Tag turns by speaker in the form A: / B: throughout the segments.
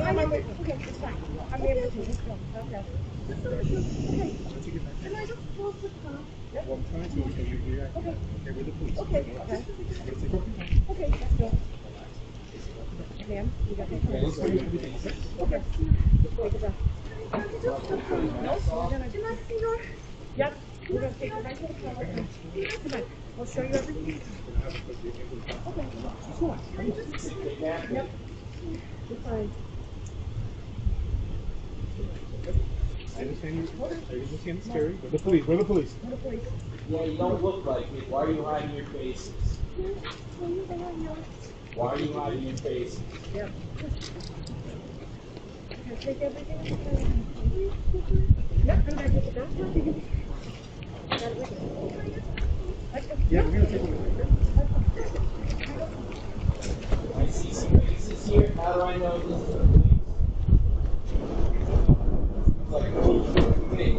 A: I'm okay, it's fine. I'm able to. Let's go. Okay. Okay. Can I just close the car? Yeah. Well, I'm trying to, so you react. Okay. Okay, with the police. Okay. Okay. Okay, let's go. Ma'am, you got it. Okay. Okay. Take a breath. No, we're gonna. Yep. We're gonna take it right to the car. Come on. I'll show you everything. Okay. Sure. Yep. You're fine.
B: I understand you're scary. Where the police? Where the police?
A: Where the police?
C: Yeah, you don't look like it. Why are you hiding your faces? Why are you hiding your faces?
A: Yep. Okay, take everything. Yep, I'm gonna take it back. Got it with you.
B: Yeah, we're gonna take a look.
C: I see some faces here. How do I know this is the police? It's like a thing.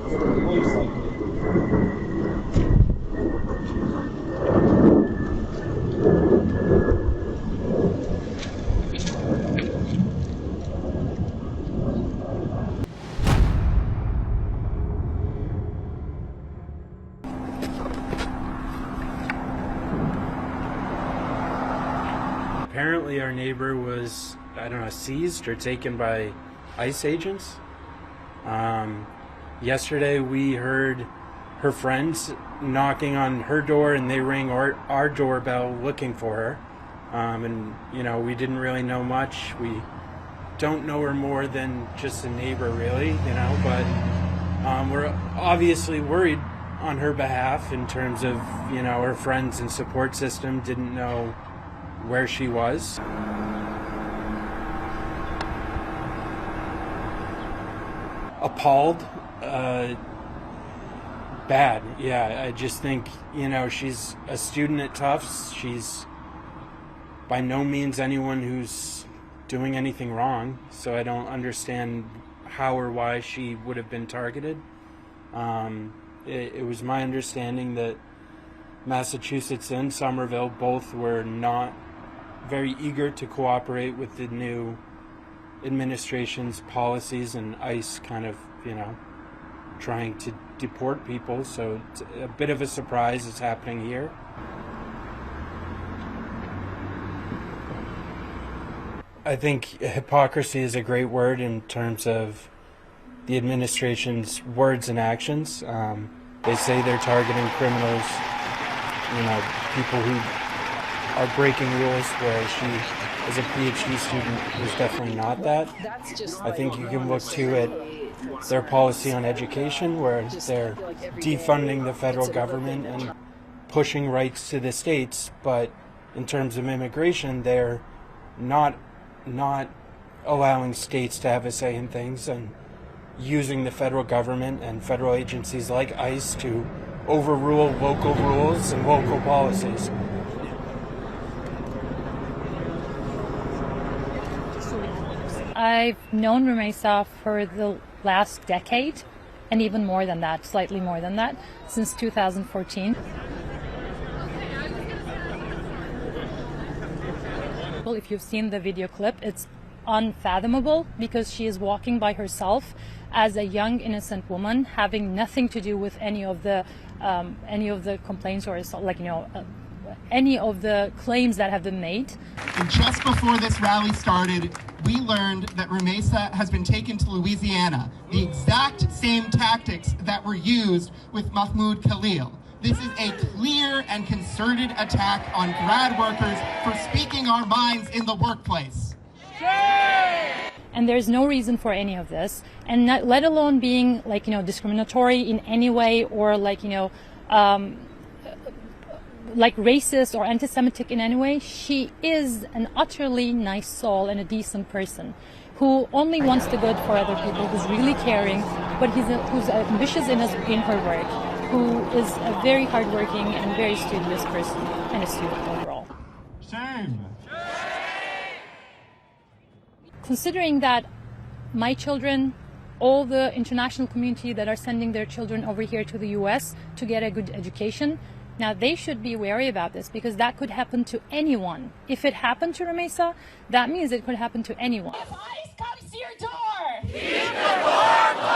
C: It looks like it.
D: Apparently our neighbor was, I don't know, seized or taken by ICE agents. Yesterday we heard her friends knocking on her door and they rang our doorbell looking for her. And, you know, we didn't really know much. We don't know her more than just a neighbor really, you know, but we're obviously worried on her behalf in terms of, you know, her friends and support system didn't know where she was. Appalled, bad. Yeah, I just think, you know, she's a student at Tufts. She's by no means anyone who's doing anything wrong, so I don't understand how or why she would have been targeted. It was my understanding that Massachusetts and Somerville both were not very eager to cooperate with the new administration's policies and ICE kind of, you know, trying to deport people. So it's a bit of a surprise it's happening here. I think hypocrisy is a great word in terms of the administration's words and actions. They say they're targeting criminals, you know, people who are breaking rules, where she, as a PhD student, was definitely not that. I think you can look to at their policy on education, where they're defunding the federal government and pushing rights to the states, but in terms of immigration, they're not allowing states to have a say in things and using the federal government and federal agencies like ICE to overrule local rules and local policies.
E: I've known Rumeysa for the last decade, and even more than that, slightly more than that, since 2014. Well, if you've seen the video clip, it's unfathomable because she is walking by herself as a young innocent woman, having nothing to do with any of the complaints or any of the claims that have been made.
F: And just before this rally started, we learned that Rumeysa has been taken to Louisiana, the exact same tactics that were used with Mahmoud Khalil. This is a clear and concerted attack on grad workers for speaking our minds in the workplace.
E: And there's no reason for any of this, and not, let alone being discriminatory in any way or racist or anti-Semitic in any way. She is an utterly nice soul and a decent person who only wants the good for other people, who's really caring, but who's ambitious in her work, who is a very hardworking and very studious person and a student overall.
F: Shame!
E: Considering that my children, all the international community that are sending their children over here to the US to get a good education, Now, they should be wary about this because that could happen to anyone. If it happened to Rumeysa, that means it could happen to anyone.
G: If ICE comes to your door, keep the door closed.